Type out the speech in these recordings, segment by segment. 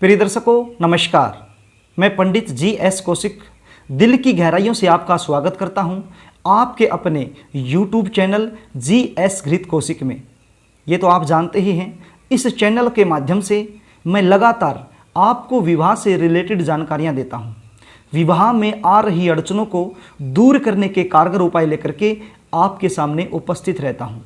प्रिय दर्शकों नमस्कार। मैं पंडित जी.एस. कौशिक दिल की गहराइयों से आपका स्वागत करता हूं आपके अपने YouTube चैनल जी.एस. घृत कौशिक में। ये तो आप जानते ही हैं, इस चैनल के माध्यम से मैं लगातार आपको विवाह से रिलेटेड जानकारियां देता हूं। विवाह में आ रही अड़चनों को दूर करने के कारगर उपाय लेकर के आपके सामने उपस्थित रहता हूं।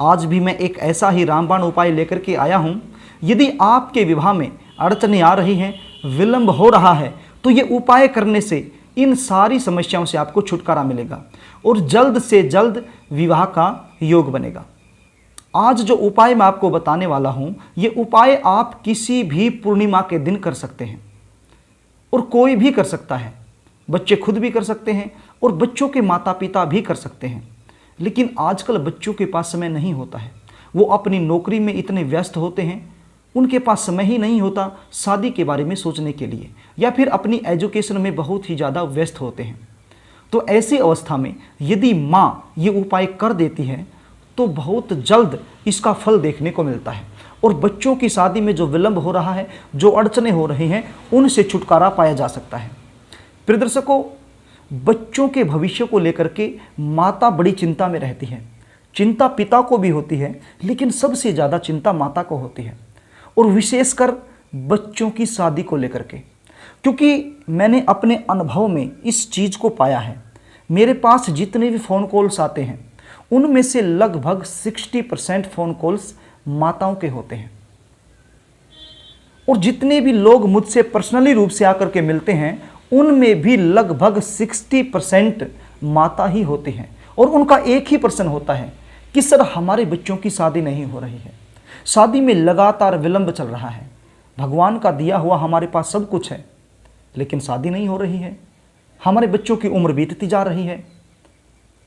आज भी मैं एक ऐसा ही रामबाण उपाय लेकर के आया हूं। यदि आपके विवाह में अड़चनें आ रही हैं, विलंब हो रहा है, तो ये उपाय करने से इन सारी समस्याओं से आपको छुटकारा मिलेगा और जल्द से जल्द विवाह का योग बनेगा। आज जो उपाय मैं आपको बताने वाला हूं, ये उपाय आप किसी भी पूर्णिमा के दिन कर सकते हैं और कोई भी कर सकता है। बच्चे खुद भी कर सकते हैं और बच्चों के माता पिता भी कर सकते हैं। लेकिन आजकल बच्चों के पास समय नहीं होता है, वो अपनी नौकरी में इतने व्यस्त होते हैं, उनके पास समय ही नहीं होता शादी के बारे में सोचने के लिए, या फिर अपनी एजुकेशन में बहुत ही ज़्यादा व्यस्त होते हैं। तो ऐसी अवस्था में यदि माँ ये उपाय कर देती है तो बहुत जल्द इसका फल देखने को मिलता है और बच्चों की शादी में जो विलंब हो रहा है, जो अड़चनें हो रही हैं, उनसे छुटकारा पाया जा सकता है। प्रिय दर्शकों, बच्चों के भविष्य को लेकर के माता बड़ी चिंता में रहती है। चिंता पिता को भी होती है, लेकिन सबसे ज़्यादा चिंता माता को होती है, और विशेषकर बच्चों की शादी को लेकर के। क्योंकि मैंने अपने अनुभव में इस चीज़ को पाया है। मेरे पास जितने भी फ़ोन कॉल्स आते हैं, उनमें से लगभग 60% फ़ोन कॉल्स माताओं के होते हैं। और जितने भी लोग मुझसे पर्सनली रूप से आकर के मिलते हैं, उनमें भी लगभग 60% माता ही होती हैं। और उनका एक ही प्रश्न होता है कि सर, हमारे बच्चों की शादी नहीं हो रही है, शादी में लगातार विलंब चल रहा है, भगवान का दिया हुआ हमारे पास सब कुछ है, लेकिन शादी नहीं हो रही है। हमारे बच्चों की उम्र बीतती जा रही है,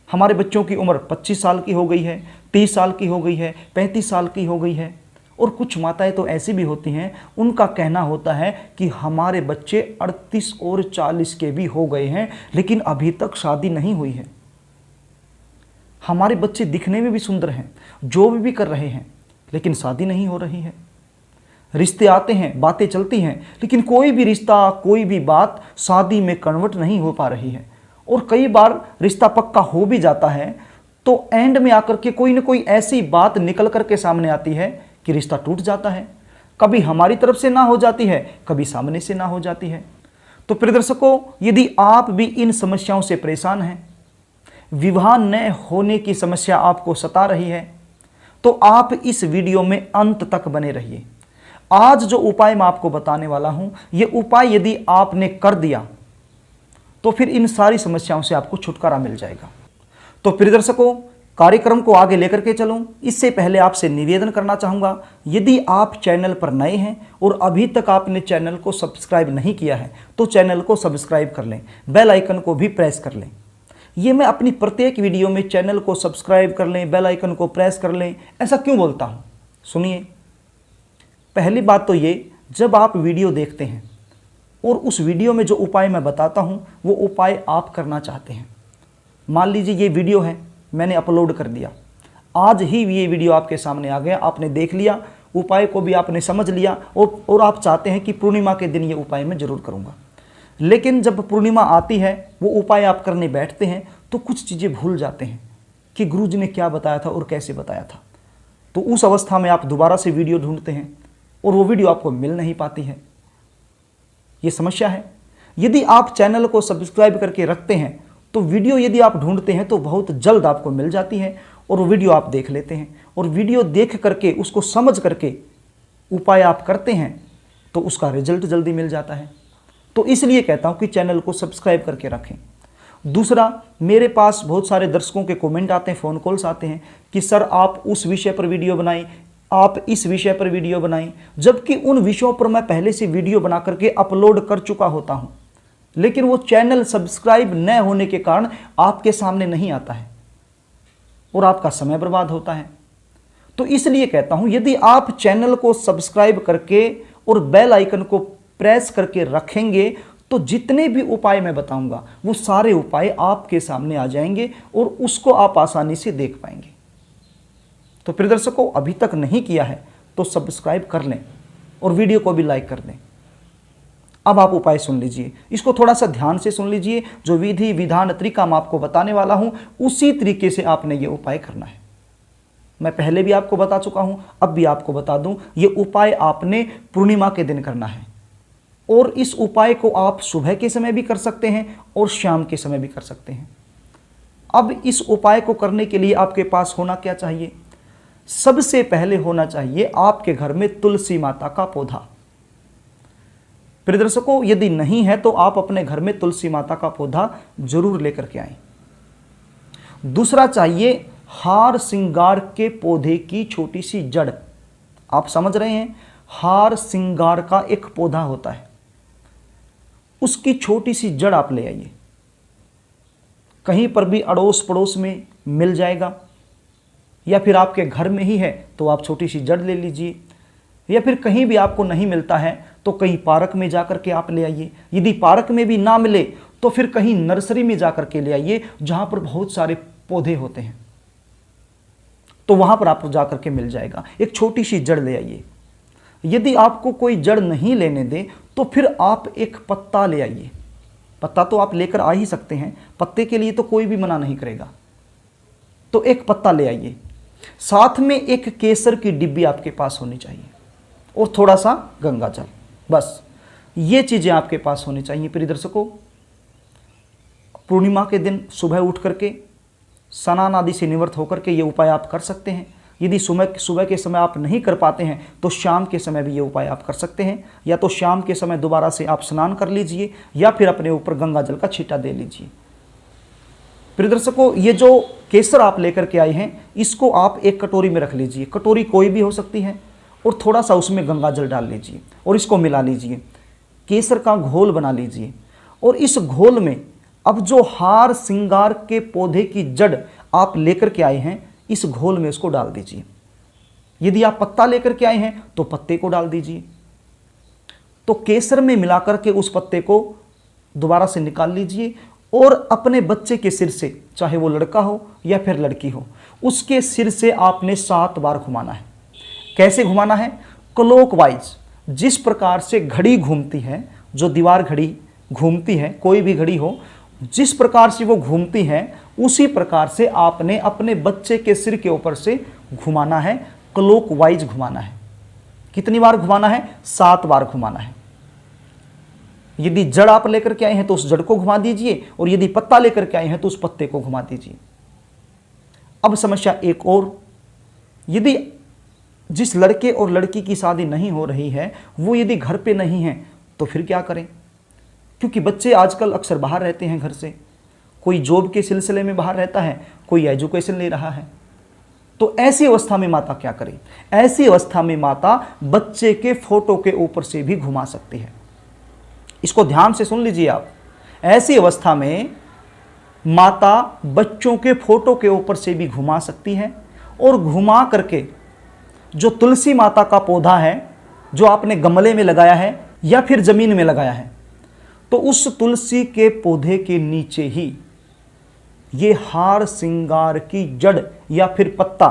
हमारे बच्चों की उम्र 25 साल की हो गई है, 30 साल की हो गई है, 35 साल की हो गई है। और कुछ माताएं तो ऐसी भी होती हैं, उनका कहना होता है कि हमारे बच्चे 38 और 40 के भी हो गए हैं, लेकिन अभी तक शादी नहीं हुई है। हमारे बच्चे दिखने में भी सुंदर हैं, जॉब भी कर रहे हैं, लेकिन शादी नहीं हो रही है। रिश्ते आते हैं, बातें चलती हैं, लेकिन कोई भी रिश्ता, कोई भी बात शादी में कन्वर्ट नहीं हो पा रही है। और कई बार रिश्ता पक्का हो भी जाता है तो एंड में आकर के कोई ना कोई ऐसी बात निकल कर के सामने आती है कि रिश्ता टूट जाता है। कभी हमारी तरफ से ना हो जाती है, कभी सामने से ना हो जाती है। तो प्रिय दर्शकों, यदि आप भी इन समस्याओं से परेशान हैं, विवाह न होने की समस्या आपको सता रही है, तो आप इस वीडियो में अंत तक बने रहिए। आज जो उपाय मैं आपको बताने वाला हूं, ये उपाय यदि आपने कर दिया तो फिर इन सारी समस्याओं से आपको छुटकारा मिल जाएगा। तो प्रिय दर्शकों, कार्यक्रम को आगे लेकर के चलूं, इससे पहले आपसे निवेदन करना चाहूँगा, यदि आप चैनल पर नए हैं और अभी तक आपने चैनल को सब्सक्राइब नहीं किया है, तो चैनल को सब्सक्राइब कर लें, बेल आइकन को भी प्रेस कर लें। ये मैं अपनी प्रत्येक वीडियो में चैनल को सब्सक्राइब कर लें, बेल आइकन को प्रेस कर लें, ऐसा क्यों बोलता हूँ, सुनिए। पहली बात तो ये, जब आप वीडियो देखते हैं और उस वीडियो में जो उपाय मैं बताता हूँ, वो उपाय आप करना चाहते हैं। मान लीजिए ये वीडियो है, मैंने अपलोड कर दिया, आज ही ये वीडियो आपके सामने आ गया, आपने देख लिया, उपाय को भी आपने समझ लिया और आप चाहते हैं कि पूर्णिमा के दिन ये उपाय मैं ज़रूर करूँगा। लेकिन जब पूर्णिमा आती है, वो उपाय आप करने बैठते हैं तो कुछ चीज़ें भूल जाते हैं कि गुरुजी ने क्या बताया था और कैसे बताया था। तो उस अवस्था में आप दोबारा से वीडियो ढूंढते हैं और वो वीडियो आपको मिल नहीं पाती है। ये समस्या है। यदि आप चैनल को सब्सक्राइब करके रखते हैं तो वीडियो यदि आप ढूंढते हैं तो बहुत जल्द आपको मिल जाती है और वो वीडियो आप देख लेते हैं, और वीडियो देख करके उसको समझ करके उपाय आप करते हैं तो उसका रिजल्ट जल्दी मिल जाता है। तो इसलिए कहता हूं कि चैनल को सब्सक्राइब करके रखें। दूसरा, मेरे पास बहुत सारे दर्शकों के कमेंट आते हैं, फ़ोन कॉल्स आते हैं कि सर आप उस विषय पर वीडियो बनाएं, आप इस विषय पर वीडियो बनाएं, जबकि उन विषयों पर मैं पहले से वीडियो बना करके अपलोड कर चुका होता हूं, लेकिन वो चैनल सब्सक्राइब न होने के कारण आपके सामने नहीं आता है और आपका समय बर्बाद होता है। तो इसलिए कहता हूं, यदि आप चैनल को सब्सक्राइब करके और बेल आइकन को प्रेस करके रखेंगे तो जितने भी उपाय मैं बताऊंगा वो सारे उपाय आपके सामने आ जाएंगे और उसको आप आसानी से देख पाएंगे। तो प्रिय दर्शकों, अभी तक नहीं किया है तो सब्सक्राइब कर लें और वीडियो को भी लाइक कर दें। अब आप उपाय सुन लीजिए, इसको थोड़ा सा ध्यान से सुन लीजिए। जो विधि विधान तरीका मैं आपको बताने वाला हूं, उसी तरीके से आपने ये उपाय करना है। मैं पहले भी आपको बता चुका हूं, अब भी आपको बता दूं, ये उपाय आपने पूर्णिमा के दिन करना है। और इस उपाय को आप सुबह के समय भी कर सकते हैं और शाम के समय भी कर सकते हैं। अब इस उपाय को करने के लिए आपके पास होना क्या चाहिए? सबसे पहले होना चाहिए आपके घर में तुलसी माता का पौधा। प्रिय दर्शकों, यदि नहीं है तो आप अपने घर में तुलसी माता का पौधा जरूर लेकर के आएं। दूसरा चाहिए हार श्रृंगार के पौधे की छोटी सी जड़। आप समझ रहे हैं, हार श्रृंगार का एक पौधा होता है, उसकी छोटी सी जड़ आप ले आइए। कहीं पर भी अड़ोस पड़ोस में मिल जाएगा, या फिर आपके घर में ही है तो आप छोटी सी जड़ ले लीजिए, या फिर कहीं भी आपको नहीं मिलता है तो कहीं पार्क में जाकर के आप ले आइए। यदि पार्क में भी ना मिले तो फिर कहीं नर्सरी में जाकर के ले आइए, जहां पर बहुत सारे पौधे होते हैं, तो वहां पर आपको जाकर के मिल जाएगा। एक छोटी सी जड़ ले आइए। यदि आपको कोई जड़ नहीं लेने दे तो फिर आप एक पत्ता ले आइए। पत्ता तो आप लेकर आ ही सकते हैं, पत्ते के लिए तो कोई भी मना नहीं करेगा। तो एक पत्ता ले आइए, साथ में एक केसर की डिब्बी आपके पास होनी चाहिए और थोड़ा सा गंगा जल। बस ये चीजें आपके पास होनी चाहिए। प्रिय दर्शकों, पूर्णिमा के दिन सुबह उठ करके स्नान आदि से निवृत्त होकर के ये उपाय आप कर सकते हैं। यदि सुबह के समय आप नहीं कर पाते हैं तो शाम के समय भी ये उपाय आप कर सकते हैं। या तो शाम के समय दोबारा से आप स्नान कर लीजिए, या फिर अपने ऊपर गंगा जल का छींटा दे लीजिए। प्रिय दर्शकों, ये जो केसर आप लेकर के आए हैं, इसको आप एक कटोरी में रख लीजिए। कटोरी कोई भी हो सकती है, और थोड़ा सा उसमें गंगा जल डाल लीजिए और इसको मिला लीजिए। केसर का घोल बना लीजिए, और इस घोल में अब जो हार श्रृंगार के पौधे की जड़ आप लेकर के आए हैं, इस घोल में इसको डाल दीजिए। यदि आप पत्ता लेकर के आए हैं तो पत्ते को डाल दीजिए। तो केसर में मिलाकर के उस पत्ते को दोबारा से निकाल लीजिए, और अपने बच्चे के सिर से, चाहे वो लड़का हो या फिर लड़की हो, उसके सिर से आपने 7 बार घुमाना है। कैसे घुमाना है? क्लॉकवाइज। जिस प्रकार से घड़ी घूमती है, जो दीवार घड़ी घूमती है, कोई भी घड़ी हो, जिस प्रकार से वो घूमती है, उसी प्रकार से आपने अपने बच्चे के सिर के ऊपर से घुमाना है, क्लॉकवाइज घुमाना है। कितनी बार घुमाना है? 7 बार घुमाना है। यदि जड़ आप लेकर के आए हैं तो उस जड़ को घुमा दीजिए, और यदि पत्ता लेकर के आए हैं तो उस पत्ते को घुमा दीजिए। अब समस्या एक और, यदि जिस लड़के और लड़की की शादी नहीं हो रही है वो यदि घर पे नहीं है तो फिर क्या करें? क्योंकि बच्चे आजकल अक्सर बाहर रहते हैं घर से, कोई जॉब के सिलसिले में बाहर रहता है, कोई एजुकेशन ले रहा है। तो ऐसी अवस्था में माता क्या करे? ऐसी अवस्था में माता बच्चे के फोटो के ऊपर से भी घुमा सकती है। इसको ध्यान से सुन लीजिए आप। ऐसी अवस्था में माता बच्चों के फोटो के ऊपर से भी घुमा सकती है, और घुमा करके जो तुलसी माता का पौधा है, जो आपने गमले में लगाया है या फिर जमीन में लगाया है, तो उस तुलसी के पौधे के नीचे ही ये हार श्रृंगार की जड़ या फिर पत्ता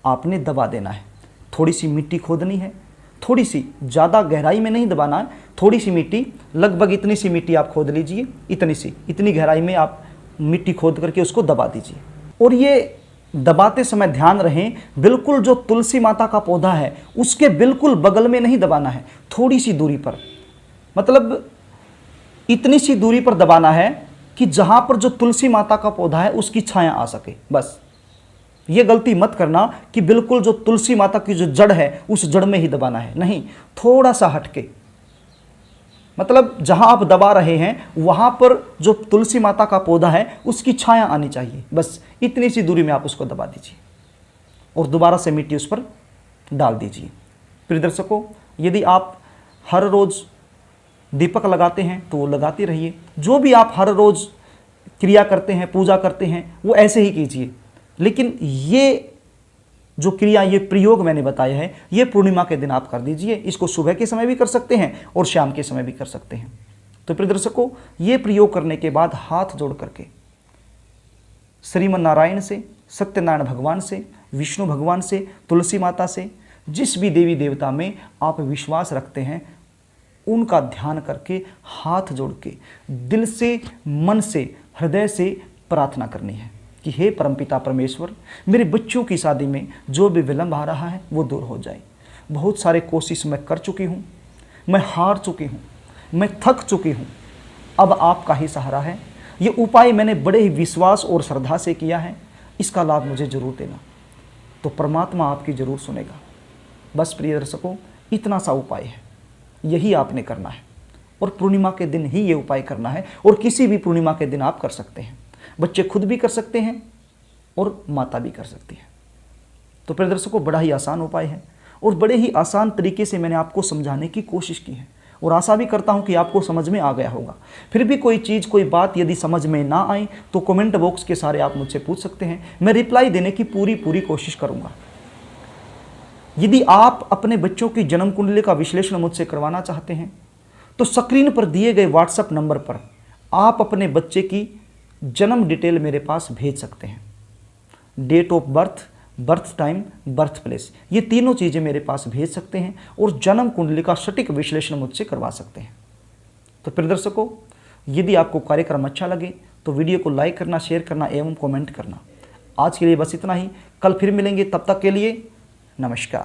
आपने दबा देना है। थोड़ी सी मिट्टी खोदनी है, थोड़ी सी, ज़्यादा गहराई में नहीं दबाना है, थोड़ी सी मिट्टी, लगभग इतनी सी मिट्टी आप खोद लीजिए, इतनी गहराई में आप मिट्टी खोद करके उसको दबा दीजिए। और ये दबाते समय ध्यान रहें, बिल्कुल जो तुलसी माता का पौधा है उसके बिल्कुल बगल में नहीं दबाना है, थोड़ी सी दूरी पर, मतलब इतनी सी दूरी पर दबाना है कि जहां पर जो तुलसी माता का पौधा है उसकी छाया आ सके। बस ये गलती मत करना कि बिल्कुल जो तुलसी माता की जो जड़ है उस जड़ में ही दबाना है, नहीं, थोड़ा सा हटके, मतलब जहां आप दबा रहे हैं वहां पर जो तुलसी माता का पौधा है उसकी छाया आनी चाहिए। बस इतनी सी दूरी में आप उसको दबा दीजिए और दोबारा से मिट्टी उस पर डाल दीजिए। प्रिय दर्शकों, यदि आप हर रोज दीपक लगाते हैं तो वो लगाते रहिए। जो भी आप हर रोज क्रिया करते हैं, पूजा करते हैं, वो ऐसे ही कीजिए। लेकिन ये जो क्रिया, ये प्रयोग मैंने बताया है, ये पूर्णिमा के दिन आप कर दीजिए। इसको सुबह के समय भी कर सकते हैं और शाम के समय भी कर सकते हैं। तो प्रिय दर्शकों, ये प्रयोग करने के बाद हाथ जोड़ करके श्रीमन नारायण से, सत्यनारायण भगवान से, विष्णु भगवान से, तुलसी माता से, जिस भी देवी देवता में आप विश्वास रखते हैं उनका ध्यान करके हाथ जोड़ के दिल से, मन से, हृदय से प्रार्थना करनी है कि हे परमपिता परमेश्वर, मेरे बच्चों की शादी में जो भी विलंब आ रहा है वो दूर हो जाए। बहुत सारे कोशिश मैं कर चुकी हूँ, मैं हार चुकी हूँ, मैं थक चुकी हूँ, अब आपका ही सहारा है। ये उपाय मैंने बड़े ही विश्वास और श्रद्धा से किया है, इसका लाभ मुझे जरूर देना। तो परमात्मा आपकी जरूर सुनेगा। बस प्रिय दर्शकों, इतना सा उपाय है, यही आपने करना है और पूर्णिमा के दिन ही ये उपाय करना है। और किसी भी पूर्णिमा के दिन आप कर सकते हैं, बच्चे खुद भी कर सकते हैं और माता भी कर सकती है। तो प्रिय दर्शकों, बड़ा ही आसान उपाय है और बड़े ही आसान तरीके से मैंने आपको समझाने की कोशिश की है और आशा भी करता हूं कि आपको समझ में आ गया होगा। फिर भी कोई चीज़, कोई बात यदि समझ में ना आए तो कमेंट बॉक्स के सारे आप मुझसे पूछ सकते हैं, मैं रिप्लाई देने की पूरी कोशिश करूंगा। यदि आप अपने बच्चों की जन्म कुंडली का विश्लेषण मुझसे करवाना चाहते हैं तो स्क्रीन पर दिए गए व्हाट्सएप नंबर पर आप अपने बच्चे की जन्म डिटेल मेरे पास भेज सकते हैं। Date of birth, birth time, birth place, ये तीनों चीज़ें मेरे पास भेज सकते हैं और जन्म कुंडली का सटीक विश्लेषण मुझसे करवा सकते हैं। तो प्रिय दर्शकों, यदि आपको कार्यक्रम अच्छा लगे तो वीडियो को लाइक करना, शेयर करना एवं कमेंट करना। आज के लिए बस इतना ही, कल फिर मिलेंगे, तब तक के लिए नमस्कार।